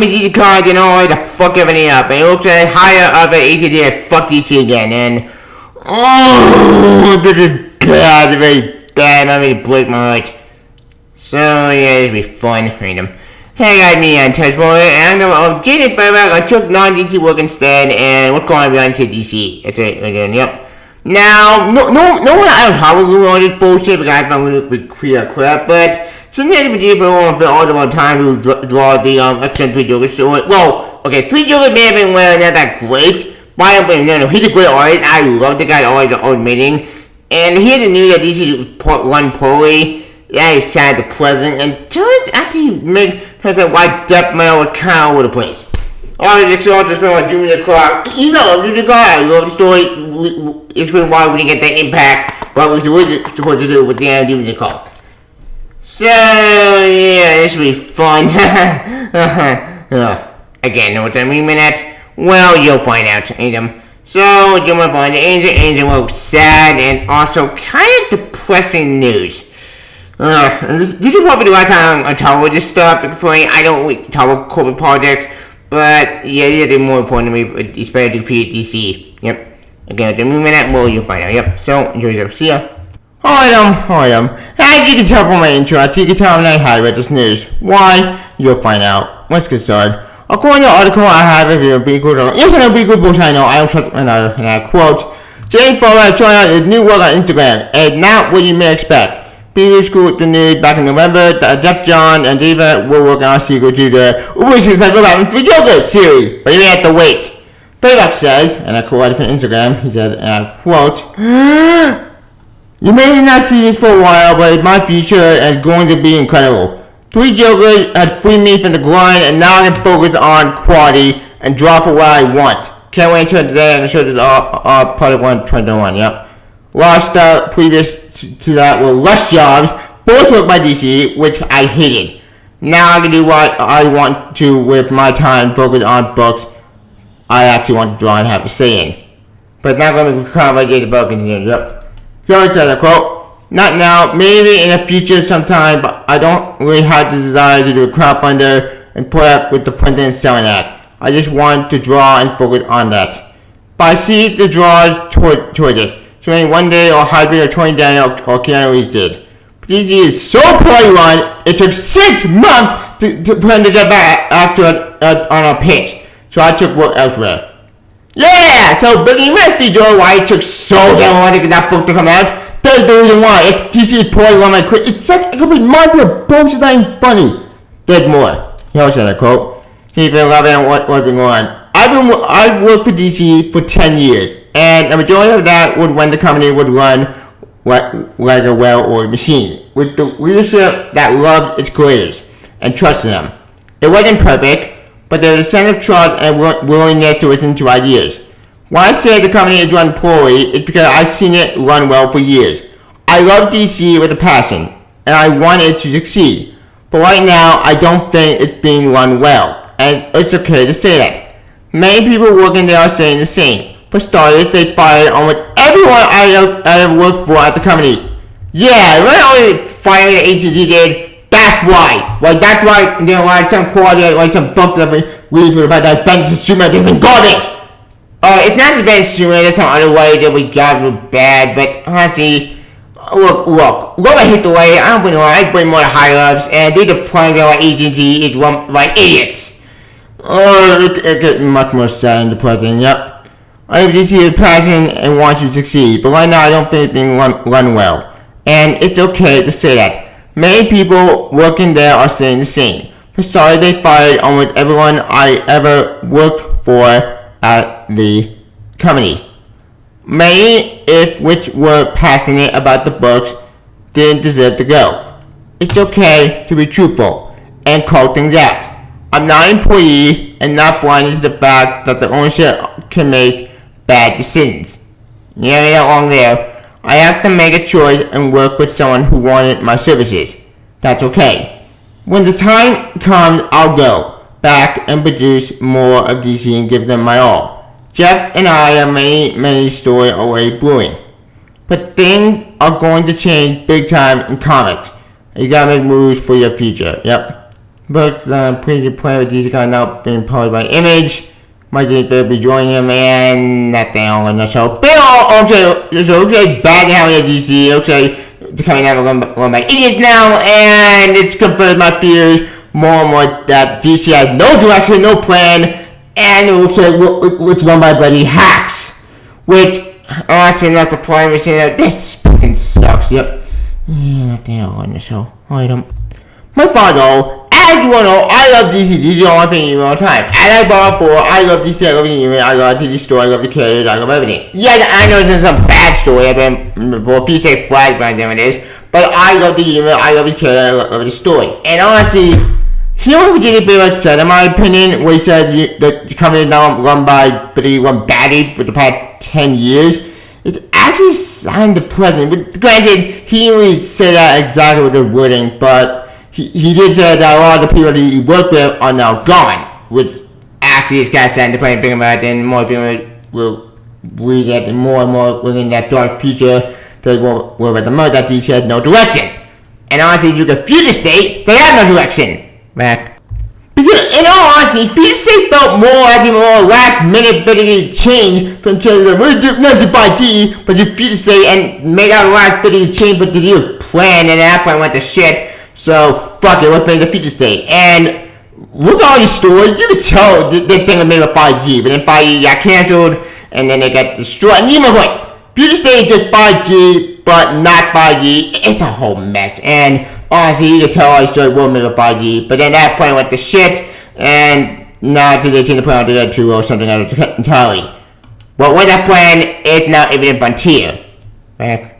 buying me DC cards in order to fuck everything up. And it looks like higher other agency and fuck DC again. And this is bad, very bad. I'm ready to break my heart. So yeah, this will be fun. Read them. Hey guys, me Untouchable, and I'm Jaden Fabok. I took non-DC work instead, and what's going on behind DC? That's it again. Yep. Now, no one else Hollywood doing all this bullshit because I found it would clear crap, but since they did for all the time to draw the X-Men 3 Joker story. Well, okay, 3 Joker may have been not that great, but I don't blame him. No, he's a great artist. I love the guy always admitting. And here's the news that DC run poorly. Yeah, he's sad, depressing, and turns out he turns out white death metal was kind of all over the place. All the exalted explain why Jimmy the Clock. You know, Jimmy the Clock. I love the story. Explain why we didn't get the impact, what we were supposed to do with the Jimmy the Clock. So yeah, this will be fun. Again, know what I mean by that? Well, you'll find out. So, do you want to find the Angel was sad and also kind of depressing news. This is probably the last time I talk about this stuff. I don't really talk about corporate projects, but yeah, they're more important to me, especially to defeat DC. Yep. Again, don't mean that. Well, you'll find out. Yep. So, enjoy yourself. See ya. Alright. As you can tell from my intro, you can tell I'm not happy about this news. Why? You'll find out. Let's get started. According to the article I have, if you're being good, yes, I know be good bullshit. I know. I don't trust another. And I quote: Jane Fowler has trying out his new work on Instagram, and not what you may expect. Previous school the news back in November that Jeff John and Diva were working on a sequel to the Wishes Like Robin 3 Joker series, but you may have to wait. Fabok says, and I quote from Instagram, he said, and I quote, you may not see this for a while, but my future is going to be incredible. 3 Jokers has freed me from the grind, and now I can focus on quality and draw for what I want. Can't wait until today and show this all part of 2021, yep. Lost previous to that were less jobs, both work by DC, which I hated. Now I can do what I want to with my time, focus on books I actually want to draw and have to say in. But not going to become by J. Vulcan here, yep. So it says, I quote, not now, maybe in the future sometime, but I don't really have the desire to do a crowdfunder and put up with the printing and selling act. I just want to draw and focus on that. But I see the draws toward it. So maybe one day or hybrid or 20 Daniel or Keanu Reeves did. But DC is so poorly run, it took 6 months for him to get back after on a pitch. So I took work elsewhere. Yeah! So Billy Murphy, Joe, why it took so damn long to get that book to come out? That's the reason why. DC is poorly run like crazy. It's such a complete mind of bullshit that ain't funny. There's more. He also said a quote. See if you love it and what's been going on. I've worked for DC for 10 years. And the majority of that would when the company would run like a well-oiled machine, with the leadership that loved its creators and trusted them. It wasn't perfect, but there was a sense of trust and willingness to listen to ideas. Why I say the company is run poorly is because I've seen it run well for years. I love DC with a passion, and I want it to succeed. But right now, I don't think it's being run well, and it's okay to say that. Many people working there are saying the same. For starters, they fired almost everyone I have worked for at the company. Yeah, remember how they fired the ATD did? That's why. Like, that's why, you know, like some quality, like some book that we read about that Ben's Superman is garbage. It's not as bad as Superman, there's some other way that we got were bad, but honestly, look, I hate the way, I don't bring I bring more higher-ups, and they deploying their agency is like idiots. It gets much more sad and depressing, yep. I have DC passion and want you to succeed, but right now I don't think it's being run well. And it's okay to say that. Many people working there are saying the same. For starters, they fired almost everyone I ever worked for at the company. Many, if which were passionate about the books, didn't deserve to go. It's okay to be truthful and call things out. I'm not an employee and not blinded to the fact that the ownership can make bad decisions. Yeah, that long there. I have to make a choice and work with someone who wanted my services. That's okay. When the time comes, I'll go back and produce more of DC and give them my all. Jeff and I have many stories already brewing. But things are going to change big time in comics. You gotta make moves for your future. Yep. But pretty plan with DC coming out being powered by Image. Might will be joining him and that thing on the show. But looks like bad now in DC. Looks like they're coming out going by idiots now, and it's confirmed my fears more and more that DC has no direction, no plan, and it looks like it's run by bloody hacks. Which honestly, not the point of saying this fucking sucks. Yep. That thing on the show. Item. My father. As you all know, I love DC. DC is all thing all the time. As I brought up before, I love DC, I love the anime, I love the TV story, I love the characters, I love everything. Yeah, I know there's some bad story, I've been, well, if you say flag behind them it is, but I love the anime, I love the character, I love the story. And honestly, you know what Virginia pretty much said, in my opinion, where he said the company is now run by pretty one baddie for the past 10 years? It's actually signed the president, but granted, he didn't really say that exactly with the wording, but he did say that a lot of the people that he worked with are now gone, which actually is kind of sad to play and think about it, and more people will read it more and more within that dark future they will at the moment that DC has no direction. And honestly, you can Future State, they have no direction. Back. Because in all honesty, Future State felt more last minute bit of change from saying we're not to 5G, but to Future State and made out a last bit of change but to do a plan, and that plan went to shit. So, fuck it, let's make the Future State. And look at all these stories, you can tell they think of made a 5G, but then 5G got cancelled, and then they got destroyed. And you know what? Future State is just 5G, but not 5G. It's a whole mess. And honestly, you can tell all these stories will make a 5G, but then that plan went to shit, and now they changed the plan to something else entirely. But with that plan, it's now even Frontier. Right?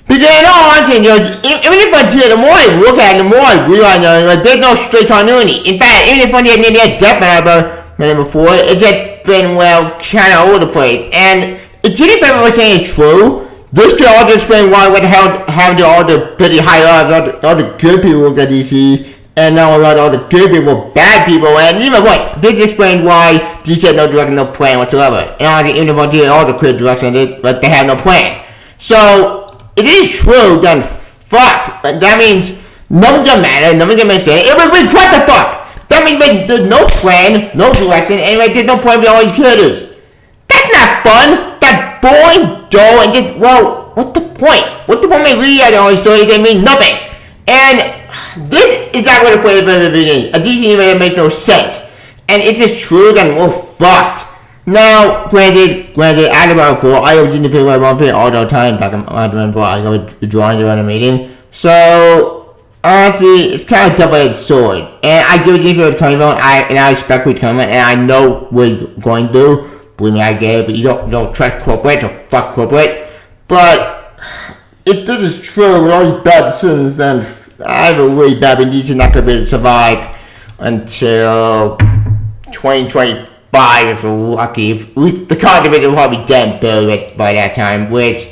Because in all honesty, even if Frontier, the more I look at it, the more I realize there's no straight continuity. In fact, even if Frontier didn't have Death Metal before, it's just been, well, kind of all over the place. And if Jimmy Pepper was saying it's true, this could also explain why what the hell happened to all the pretty high lives, all the good people at DC, and now a lot of all the good people, bad people, and even what? This explains why DC had no direction, no plan whatsoever. And honestly, even if Frontier had all the clear direction, they have no plan. So, it is true, then fuck. But that means nothing's gonna matter, nothing's gonna make sense. It was what the fuck? That means there's no plan, no direction, and there's no point for all these characters. That's not fun. That's boring, dull, and just, well, what's the point? What's the point of reading out all these stories? They mean nothing. And this is exactly what the flavor of the beginning. A DC anime that makes no sense. And it's just true, then we're fucked. Now, granted, I love before, I was in the paper all the time, back in my before I go drawing around a meeting. So, honestly, it's kind of double-edged sword. And I give it to coming from, and I expect what's coming, and I know what it's going to do. Believe me, I get it, but you don't trust corporate, so fuck corporate. But, if this is true, with all these bad decisions, then I have a really bad belief DC not going to be able to survive until 2020. If we're lucky. The content will probably be dead and buried by that time, which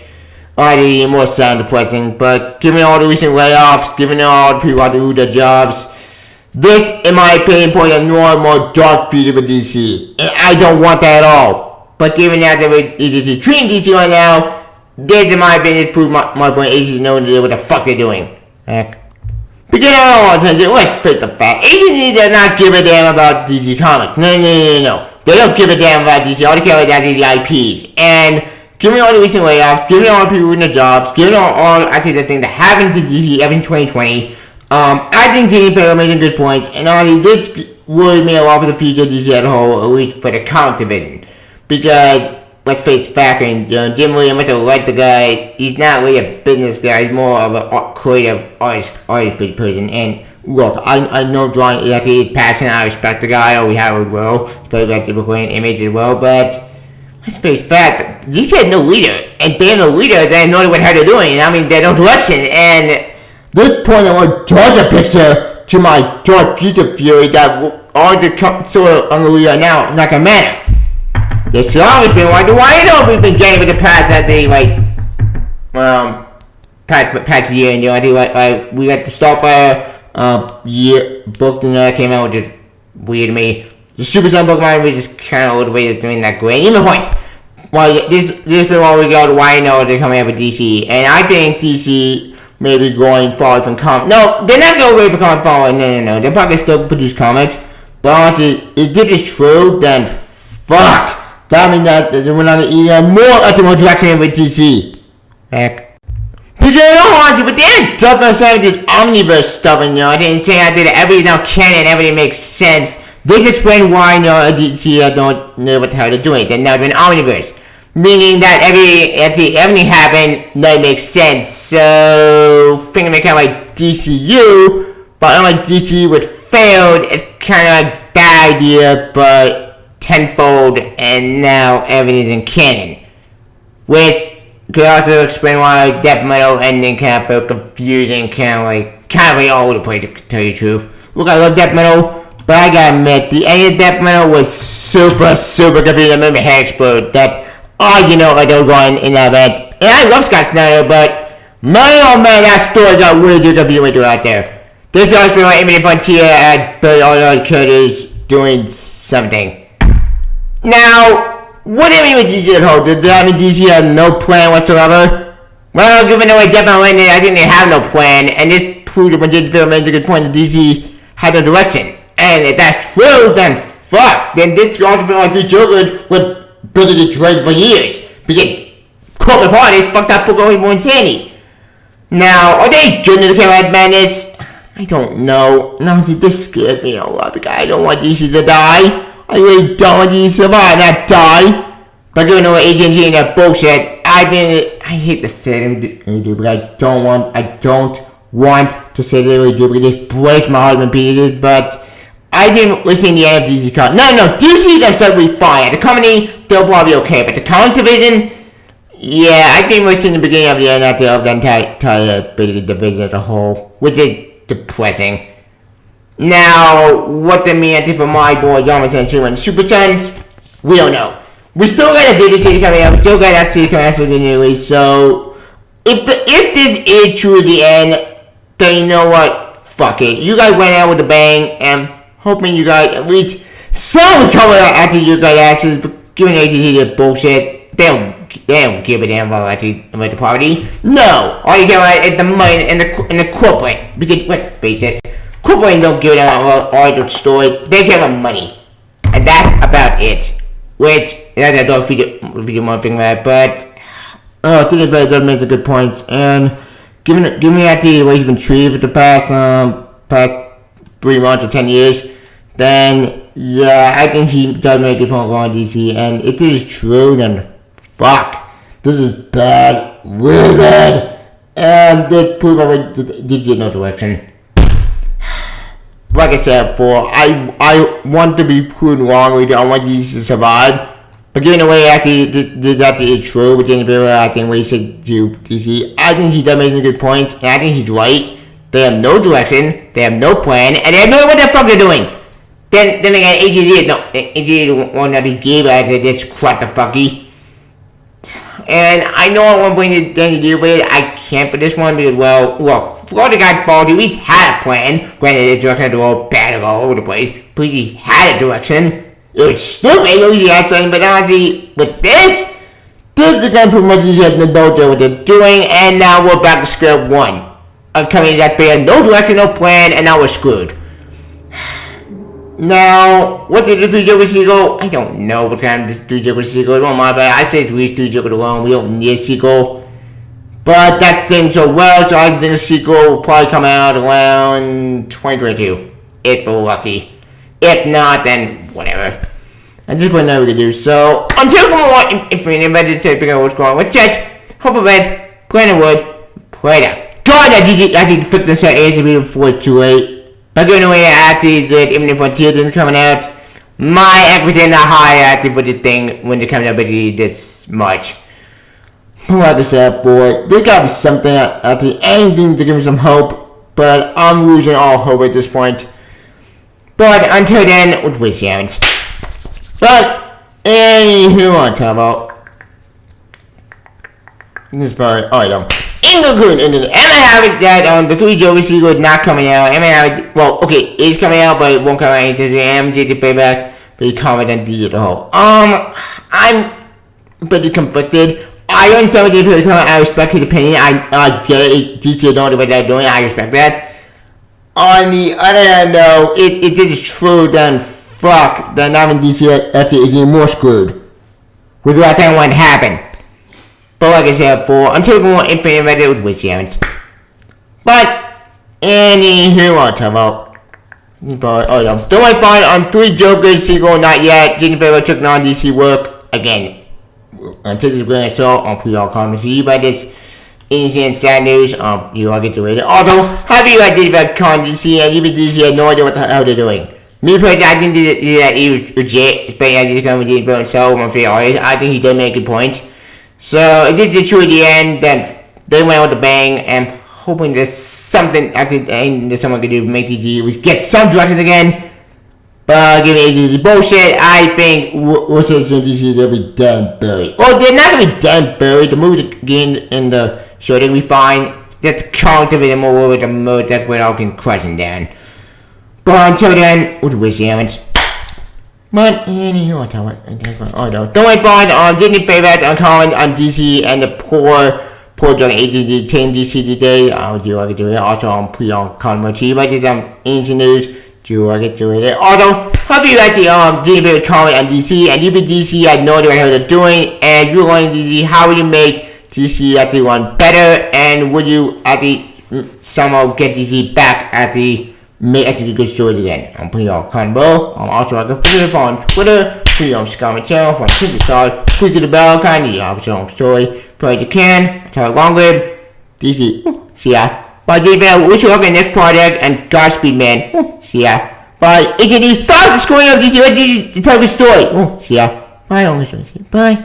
already more sad and depressing. But given all the recent layoffs, given all the people who have to lose their jobs, this, in my opinion, points a more and more dark future for DC. And I don't want that at all. But given that they're treating DC right now, this, in my opinion, proves my point. Agencies know what the fuck they're doing. Heck. Because let's face the fact. Agencies does not give a damn about DC Comics. No. They don't give a damn about DC. All they care about is the IPs. And given all the recent layoffs, given all the people in the jobs, given all I say the things that happened to DC in 2020, I think Jimmy Pepper making good points. And honestly, this worried me a lot for the future of DC as a whole, at least for the comic division. Because, let's face the fact, Jim Williams, I like the guy, he's not really a business guy, he's more of a creative artist person. And look, I know drawing is actually his passion, I respect the guy, we have as well, especially like the Brooklyn image as well, but let's face the fact, DC had no leader, and they had no leader, they had no idea what the hell they're doing, I mean, they had no direction, and this point I want to draw the picture to my dark future theory that all the sort of under we are now not gonna matter. This should always been why we've been getting with the past that they past year, and I think we got the Starfire year book that came out, which is weird to me. The Super Sun book might be just kind of old way of doing that great. Even the point. Well, this is been while we got why they're coming out with DC, and I think DC maybe going forward from comics. No, they're not going away from comic forward. No. They'll probably still produce comics. But honestly, if this is true, then fuck. That means that we're not even more optimal direction with DC. Heck. Because I don't want to, but they're double saying this omniverse stuff, and they didn't say I did everything now canon, everything makes sense. They just explain why DC don't know what the hell they're doing. They're not doing omniverse. Meaning that everything happened, that makes sense. So, thinking kind of like DCU, but unlike DC would failed, it's kind of like that idea, but tenfold, and now everything's in canon. Which could also explain why Death Metal ending kind of felt confusing, kind of like all over the place, to tell you the truth. Look, I love Death Metal, but I gotta admit, the end of Death Metal was super confusing. It made my head explode. That I don't go in that event. And I love Scott Snyder, but man, that story got way too confusing out there. This is also like Emily Frontier at Billy all the other characters doing something. Now, what do you mean with DC at whole? Did that mean DC had no plan whatsoever? Well, given the way Death Metal ended, I think they have no plan, and this proved when James Film made a good point that DC had no direction. And if that's true, then fuck. Then this could also be like the Joker with Billy the Dread for years. Because corporate party fucked up for going more insanity. Now, are they doing the camera madness? I don't know. No, this scared me a lot because I don't want DC to die. I really don't want DC to survive, not die. But given the way agency and that bullshit, I hate to say it, but I don't want to say they really do because it breaks my heart when people do it, but I've been listening to the end of DC comics. No, DC themselves will be fine. The company, they'll probably be okay, but the comic division, yeah, I've been listening to the beginning of the end of the entire division as a whole, which is depressing. Now, what they mean, I think for my boy, John and Super Sons, we don't know. We still got a David City coming out, we still got that city coming out anyway, so if this is true the end, then you know what? Fuck it. You guys went out with a bang, and hoping you guys at least some recover after you guys asses, but giving ATT their bullshit, they don't give a damn about the party. No, all you care about is the money and the corporate. Because let's face it, corporate don't give a damn about all the story. They care about money, and that's about it. Which I don't feature more thing about, but I think it does make some good points. And given that the way he's been treated for the past 3 months or 10 years, then yeah, I think he does make a phone call on DC. And if this is true, then fuck, this is bad, really bad. And this proves DC no direction. Like I said before, I want to be proven wrong. I want DC to survive. But given the way that is true, which in the I think what he said to DC, I think he does make some good points, and I think he's right. They have no direction, they have no plan, and they have no idea what the fuck they're doing. Then again, AGD won't not be gave as this crap the fucky. And I know I want to bring it down to deal with it. I can't for this one because, well, Florida got ball, he at least had a plan. Granted, the direction was all bad all over the place, but he had a direction. It was stupid, he had something, but honestly, with this is going to pretty much he had no idea what they're doing, and now we're back to square one. A company that they had no direction, no plan, and now we're screwed. Now, what did the 3 Joker sequel? I don't know what kind of this 3 Joker sequel. Don't mind, but I say 3 Joker alone. We don't need a sequel. But that thing so well, so I think a sequel will probably come out around 2022. If we're lucky. If not, then whatever. At this point, now we can do. So, until more Infinite Invented to figure out what's going on with Church, Hope of Red, Planet Wood, Plato. God, I actually fixed this at ASAP before it's too late. But given the way I actually did Infinite Frontier thing coming out, my equity not high active for the thing when it comes out basically this much. Like I said, boy, there's gotta be something at the ending to give me some hope, but I'm losing all hope at this point. But until then, we'll see happens. But anywho, I talk about this part item. In conclusion, am I having that the 3 Joker sequel is not coming out? Am I having it is coming out, but it won't come out until the MJ payback. But you comment on D at all. I'm pretty conflicted. I understand what DC comment. I respect his opinion. I get it. DC don't know what they're doing. I respect that. On the other hand, though, it is true. Then fuck. Then having DC after is even more screwed. With what I want to happen. But like I said before, until we want Infinite Red with which happens. But anywho, I'll talk about. But don't I find on 3 Jokers sequel not yet. Disney Fabok took non-DC work again. Until this grain of salt on pre-all comments. You by this insane sad news. You all get to read it. Also, how do you like Disney Fabok con DC and even DC had no idea what the hell they're doing. Me personally, I didn't do that he was legit, especially as he's coming with Disney Fabok himself. My favorite artist. I think he did make good points. So it did get true at the end. Then they went with a bang and. Hoping there's something after the end that someone could do to make DC we get some direction again. But given ADD bullshit, I think what's it from DC they'll be done buried. Or they're not gonna be done buried. The movie again in the show they'll be fine. That's cultivated more with the mode that's where all can crushing down. But until then, what wish damage. But anyway, don't wait for Disney Fabok uncommon on DC and the poor drug agency team DC today. I would do like to it. Also on pre-on commentary, but just ancient news. Do I get to it? Also, hope you guys Disney Fabok comment on DC and even DC had no idea what they're doing. And if you're going to DC, how would you make DC at the one better? And would you at the somehow get DC back at the good stories again? I'm pretty on combo. I'm also like a follow on Twitter. Pretty on Scott channel from Superstars. Click the bell, kind of have your own story. Play you can. Tell long live DC. See ya. Bye, David. Wish you luck in the next project and Godspeed, man. See ya. Bye. AJD, stop the scoring of DC. To tell the story. See ya. Bye, Bye.